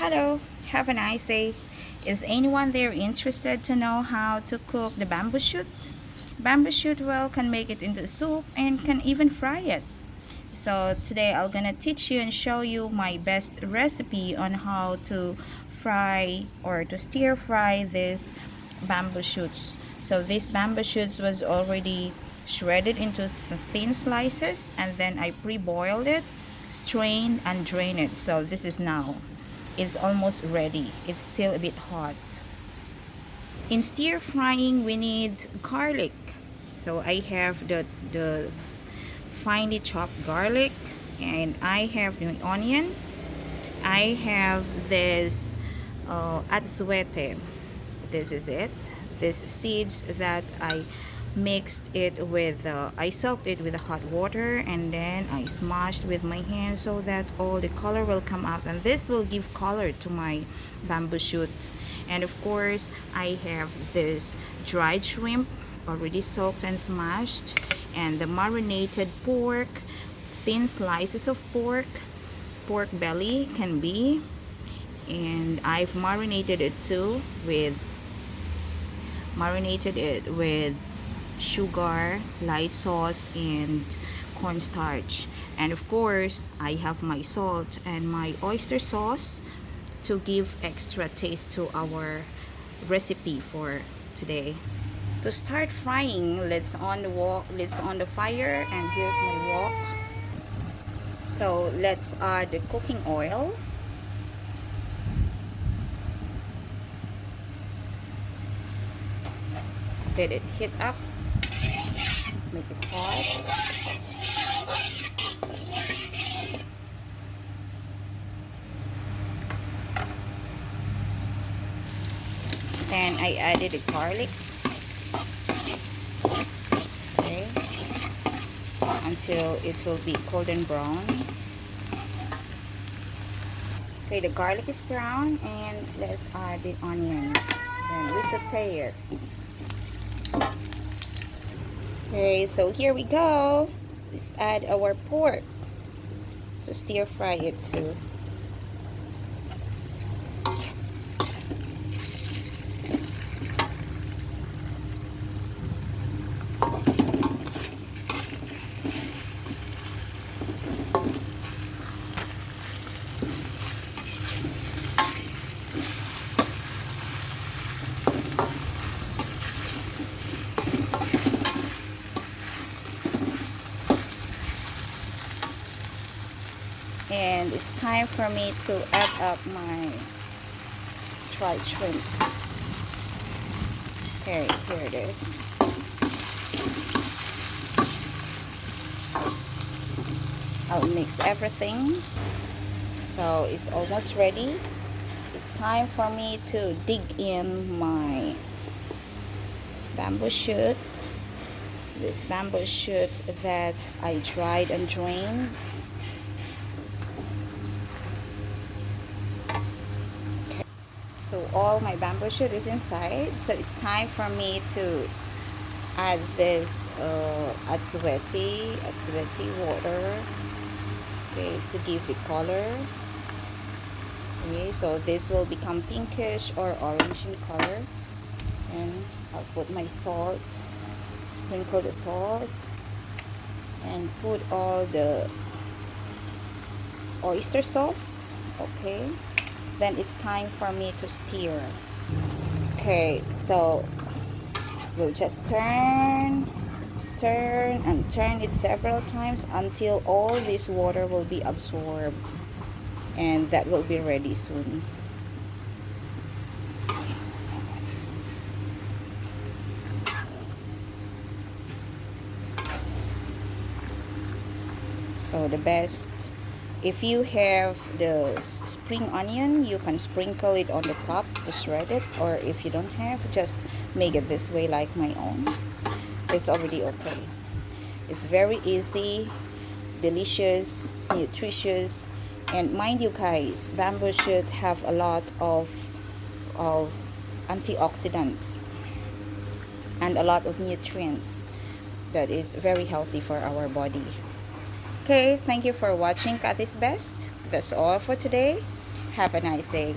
Hello, have a nice day. Is anyone there interested to know how to cook the bamboo shoot? Bamboo shoot well can make it into soup and can even fry it. So today I'm gonna teach you and show you my best recipe on how to fry or to stir fry this bamboo shoots. So this bamboo shoots was already shredded into thin slices and then I pre-boiled it, strained and drained it. So this is now. It's almost ready. It's still a bit hot. In stir frying we need garlic. So I have the finely chopped garlic and I have the onion. I have this atsuete. This is it. This seeds that I mixed it with I soaked it with hot water and then I smashed with my hand so that all the color will come out, and this will give color to my bamboo shoot. And of course I have this dried shrimp already soaked and smashed, and the marinated pork, thin slices of pork belly can be, and I've marinated it with sugar, light sauce, and cornstarch. And of course I have my salt and my oyster sauce to give extra taste to our recipe for today. To start frying, let's on the fire, and here's my wok. So let's add the cooking oil. Let it heat up. Make it hot. Then I added the garlic. Okay. Until it will be golden brown. Okay, the garlic is brown, and let's add the onions. Then we saute it. Okay, so here we go. Let's add our pork to stir fry it too. And it's time for me to add up my dried shrimp. Okay, here it is. I'll mix everything. So it's almost ready. It's time for me to dig in my bamboo shoot. This bamboo shoot that I dried and drained. So all my bamboo shoot is inside. So it's time for me to add this atsuete water, okay, to give the color. Okay, so this will become pinkish or orange in color. And I'll put my salt, sprinkle the salt, and put all the oyster sauce. Okay, then it's time for me to stir. Okay, so we'll just turn it several times until all this water will be absorbed, and that will be ready soon. So the best, if you have the spring onion, you can sprinkle it on the top to shred it, or if you don't have, just make it this way like my own. It's already okay. It's very easy, delicious, nutritious, and mind you guys, bamboo should have a lot of antioxidants and a lot of nutrients that is very healthy for our body. Okay, thank you for watching Kathy's Best. That's all for today. Have a nice day.